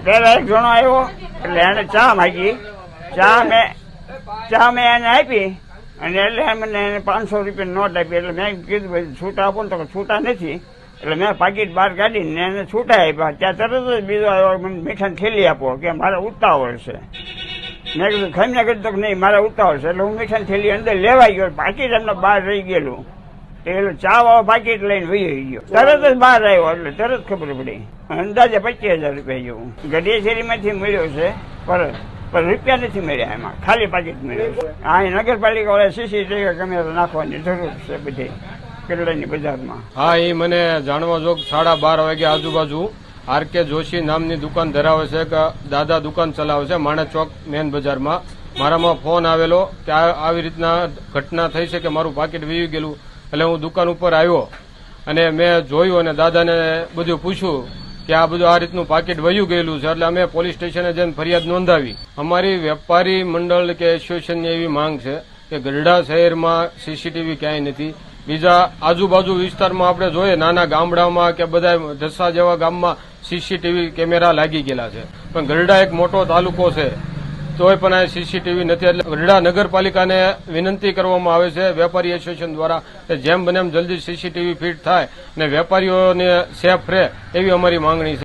પેલા એક જણો આવ્યો એટલે એને ચા માગી, ચા મેં એને આપી અને એટલે મને એને 500 રૂપિયાની નોટ આપી. એટલે મેં કીધું છૂટા આપો ને, તો છૂટા નથી. એટલે મેં પાકીટ બહાર કાઢીને એને છૂટા આપ્યા. ત્યાં તરત જ બીજો આવ્યો, મને મીઠાની થેલી આપો કે મારે ઉતાવળ છે. મેં કીધું ખાઈને કીધું તો નહીં મારે ઉતાવળ છે. એટલે હું મીઠાની થેલી અંદર લેવાઈ ગયો, પાકીટ એમને બહાર રહી ગયેલું. એટલે ચા વાળો પાકીટ લઈને વહી ગયો. તરત જ બહાર આવ્યો એટલે તરત ખબર પડી. અંદાજે 25,000 રૂપિયા જેવું ગઢિયાશેરીમાંથી મળ્યો છે, પણ રૂપિયા નથી મળ્યા, એમાં ખાલી પાકીટ મળ્યું છે. આ નગરપાલિકા વાળા CCTV કેમેરા નાખવાની જરૂર છે બધી કેરળની બજારમાં. હા, એ મને જાણવા જોગ 12:30 વાગે આજુબાજુ RK જોશી નામની દુકાન ધરાવે છે કે દાદા દુકાન ચલાવે છે માણેક ચોક મેન બજારમાં. મારામાં ફોન આવેલો કે આવી રીતના ઘટના થઈ છે કે મારું પાકીટ વીવી ગયેલું. એટલે હું દુકાન ઉપર આવ્યો અને મેં જોયું અને દાદાને બધું પૂછ્યું કે આ બધું આ રીતનું પાકીટ વયું ગયેલું છે. એટલે અમે પોલીસ સ્ટેશને જઈને ફરિયાદ નોંધાવી. અમારી વેપારી મંડળ કે એસોસિએશનની એવી માંગ છે કે ગઢડા શહેરમાં CCTV ક્યાંય નથી. બીજા આજુબાજુ વિસ્તારમાં આપણે જોઈએ નાના ગામડામાં કે બધા ઢસા જેવા ગામમાં CCTV કેમેરા લાગી ગયેલા છે, પણ ગઢડા એક મોટો તાલુકો છે તોય પણ આ CCTV નથી. એટલે ગઢડા નગરપાલિકાને વિનંતી કરવામાં આવે છે વેપારી એસોસિએશન દ્વારા કે જેમ બને એમ જલ્દી CCTV ફિટ થાય અને વેપારીઓને સેફ રહે એવી અમારી માંગણી છે.